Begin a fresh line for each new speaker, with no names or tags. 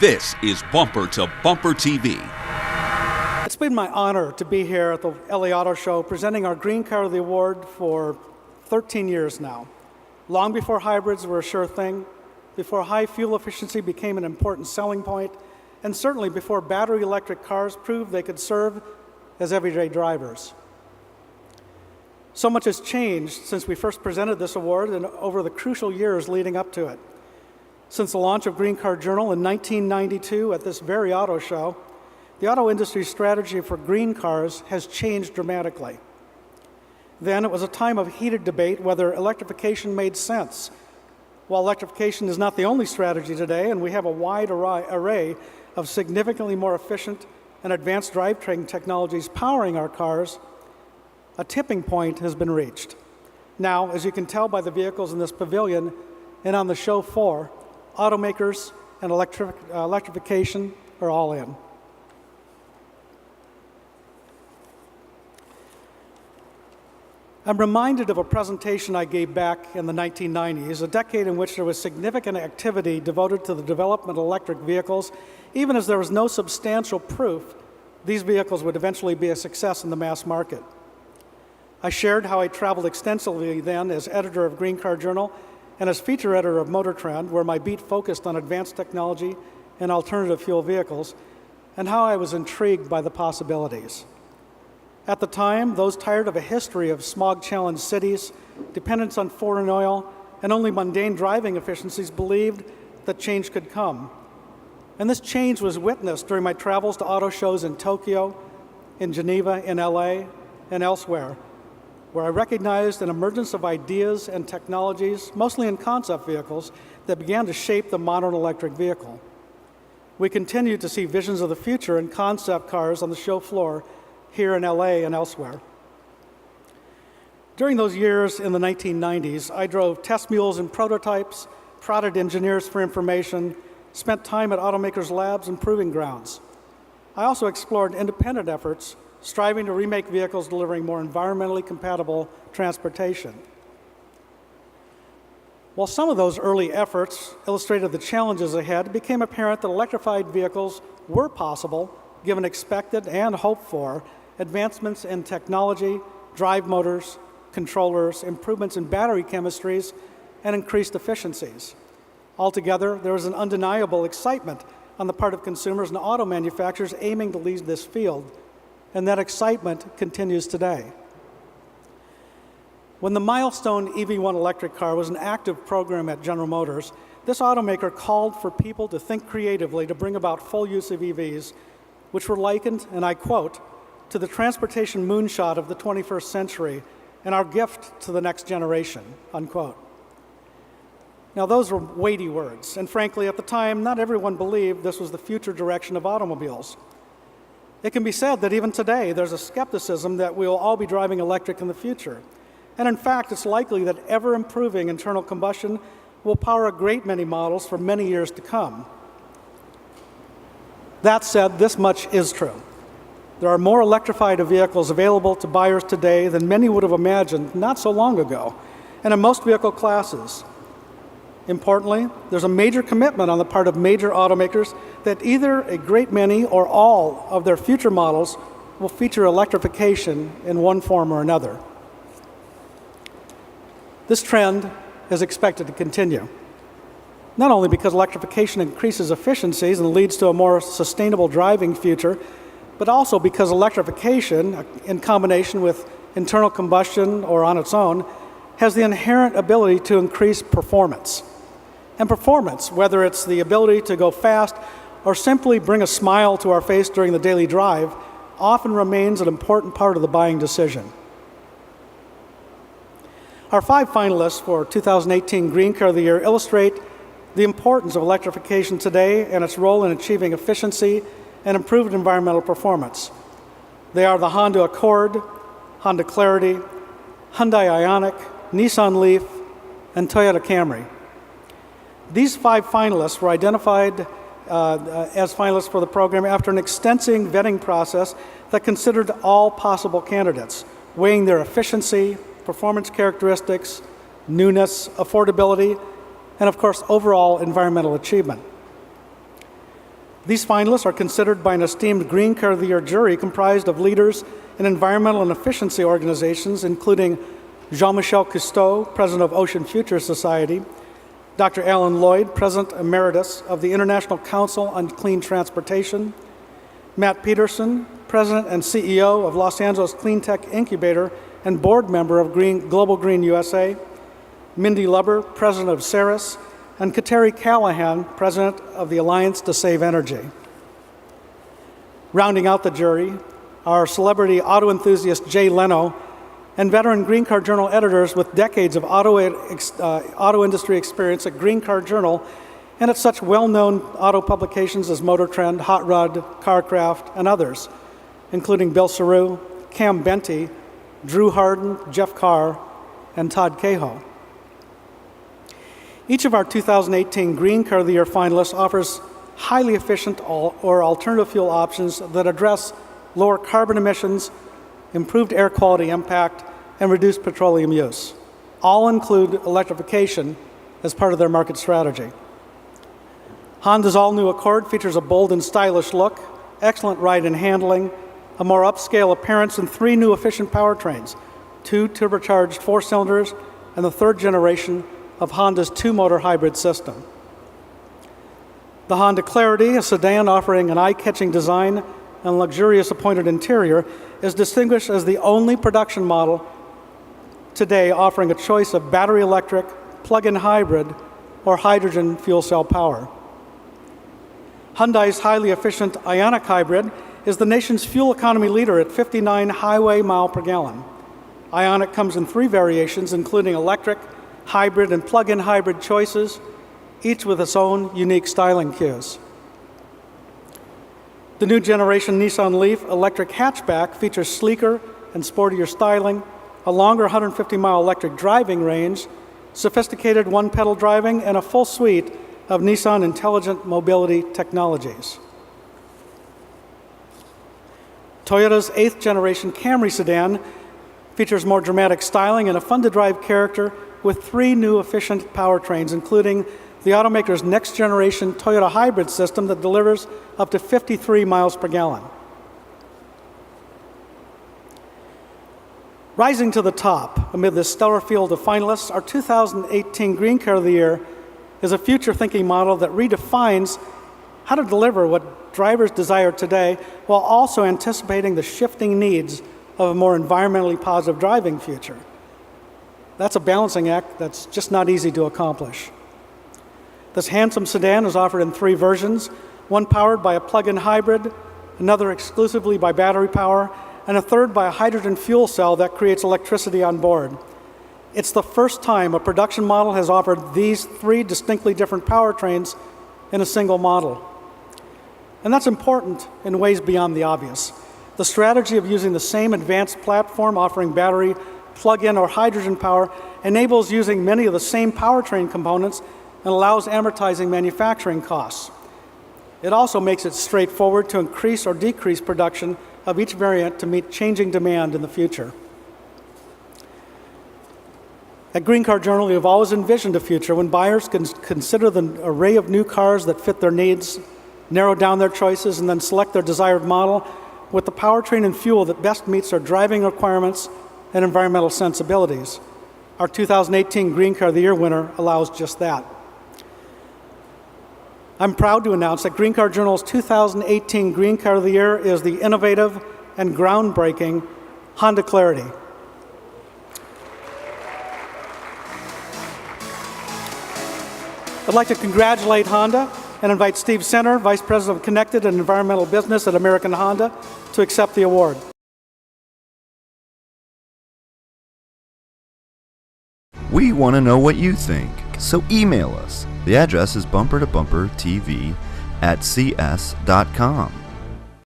This is Bumper to Bumper TV.
It's been my honor to be here at the LA Auto Show presenting our Green Car of the Award for 13 years now. Long before hybrids were a sure thing, before high fuel efficiency became an important selling point, and certainly before battery electric cars proved they could serve as everyday drivers. So much has changed since we first presented this award and over the crucial years leading up to it. Since the launch of Green Car Journal in 1992 at this very auto show, the auto industry's strategy for green cars has changed dramatically. Then it was a time of heated debate whether electrification made sense. While electrification is not the only strategy today, and we have a wide array of significantly more efficient and advanced drivetrain technologies powering our cars, a tipping point has been reached. Now, as you can tell by the vehicles in this pavilion and on the show floor, automakers and electrification are all in. I'm reminded of a presentation I gave back in the 1990s, a decade in which there was significant activity devoted to the development of electric vehicles, even as there was no substantial proof these vehicles would eventually be a success in the mass market. I shared how I traveled extensively then as editor of Green Car Journal and as feature editor of Motor Trend, where my beat focused on advanced technology and alternative fuel vehicles, and how I was intrigued by the possibilities. At the time, those tired of a history of smog-challenged cities, dependence on foreign oil, and only mundane driving efficiencies believed that change could come. And this change was witnessed during my travels to auto shows in Tokyo, in Geneva, in LA, and elsewhere, where I recognized an emergence of ideas and technologies, mostly in concept vehicles, that began to shape the modern electric vehicle. We continue to see visions of the future in concept cars on the show floor here in LA and elsewhere. During those years in the 1990s, I drove test mules and prototypes, prodded engineers for information, spent time at automakers' labs and proving grounds. I also explored independent efforts striving to remake vehicles delivering more environmentally compatible transportation. While some of those early efforts illustrated the challenges ahead, it became apparent that electrified vehicles were possible given expected and hoped for advancements in technology, drive motors, controllers, improvements in battery chemistries, and increased efficiencies. Altogether, there was an undeniable excitement on the part of consumers and auto manufacturers aiming to lead this field, and that excitement continues today. When the milestone EV1 electric car was an active program at General Motors, this automaker called for people to think creatively to bring about full use of EVs, which were likened, and I quote, to the transportation moonshot of the 21st century and our gift to the next generation, unquote. Now, those were weighty words, and frankly, at the time, not everyone believed this was the future direction of automobiles. It can be said that even today, there's a skepticism that we will all be driving electric in the future. And in fact, it's likely that ever-improving internal combustion will power a great many models for many years to come. That said, this much is true. There are more electrified vehicles available to buyers today than many would have imagined not so long ago, and in most vehicle classes. Importantly, there's a major commitment on the part of major automakers that either a great many or all of their future models will feature electrification in one form or another. This trend is expected to continue, not only because electrification increases efficiencies and leads to a more sustainable driving future, but also because electrification, in combination with internal combustion or on its own, has the inherent ability to increase performance. And performance, whether it's the ability to go fast or simply bring a smile to our face during the daily drive, often remains an important part of the buying decision. Our 5 finalists for 2018 Green Car of the Year illustrate the importance of electrification today and its role in achieving efficiency and improved environmental performance. They are the Honda Accord, Honda Clarity, Hyundai Ioniq, Nissan Leaf, and Toyota Camry. These 5 finalists were identified as finalists for the program after an extensive vetting process that considered all possible candidates, weighing their efficiency, performance characteristics, newness, affordability, and of course, overall environmental achievement. These finalists are considered by an esteemed Green Car of the Year jury comprised of leaders in environmental and efficiency organizations, including Jean-Michel Cousteau, President of Ocean Future Society, Dr. Alan Lloyd, President Emeritus of the International Council on Clean Transportation, Matt Peterson, President and CEO of Los Angeles Clean Tech Incubator and board member of Global Green USA, Mindy Lubber, President of Ceres, and Kateri Callahan, President of the Alliance to Save Energy. Rounding out the jury are celebrity auto enthusiast Jay Leno and veteran Green Car Journal editors with decades of auto industry experience at Green Car Journal and at such well-known auto publications as Motor Trend, Hot Rod, CarCraft, and others, including Bill Saru, Cam Benty, Drew Harden, Jeff Carr, and Todd Cahill. Each of our 2018 Green Car of the Year finalists offers highly efficient or alternative fuel options that address lower carbon emissions, improved air quality impact, and reduced petroleum use. All include electrification as part of their market strategy. Honda's all-new Accord features a bold and stylish look, excellent ride and handling, a more upscale appearance, and 3 new efficient powertrains, 2 turbocharged 4-cylinders, and the 3rd generation of Honda's 2-motor hybrid system. The Honda Clarity, a sedan offering an eye-catching design and luxurious appointed interior, is distinguished as the only production model today offering a choice of battery electric, plug-in hybrid, or hydrogen fuel cell power. Hyundai's highly efficient Ioniq hybrid is the nation's fuel economy leader at 59 highway mile per gallon. Ioniq comes in 3 variations, including electric, hybrid, and plug-in hybrid choices, each with its own unique styling cues. The new generation Nissan Leaf electric hatchback features sleeker and sportier styling, a longer 150-mile electric driving range, sophisticated one-pedal driving, and a full suite of Nissan intelligent mobility technologies. Toyota's 8th generation Camry sedan features more dramatic styling and a fun-to-drive character with 3 new efficient powertrains, including the automaker's next-generation Toyota hybrid system that delivers up to 53 miles per gallon. Rising to the top amid this stellar field of finalists, our 2018 Green Car of the Year is a future-thinking model that redefines how to deliver what drivers desire today while also anticipating the shifting needs of a more environmentally positive driving future. That's a balancing act that's just not easy to accomplish. This handsome sedan is offered in 3 versions, one powered by a plug-in hybrid, another exclusively by battery power, and a 3rd by a hydrogen fuel cell that creates electricity on board. It's the first time a production model has offered these 3 distinctly different powertrains in a single model. And that's important in ways beyond the obvious. The strategy of using the same advanced platform offering battery, plug-in, or hydrogen power enables using many of the same powertrain components and allows amortizing manufacturing costs. It also makes it straightforward to increase or decrease production of each variant to meet changing demand in the future. At Green Car Journal, we have always envisioned a future when buyers can consider the array of new cars that fit their needs, narrow down their choices, and then select their desired model with the powertrain and fuel that best meets their driving requirements and environmental sensibilities. Our 2018 Green Car of the Year winner allows just that. I'm proud to announce that Green Car Journal's 2018 Green Car of the Year is the innovative and groundbreaking Honda Clarity. I'd like to congratulate Honda and invite Steve Center, Vice President of Connected and Environmental Business at American Honda, to accept the award.
We want to know what you think, so email us. The address is bumpertobumpertv@cs.com.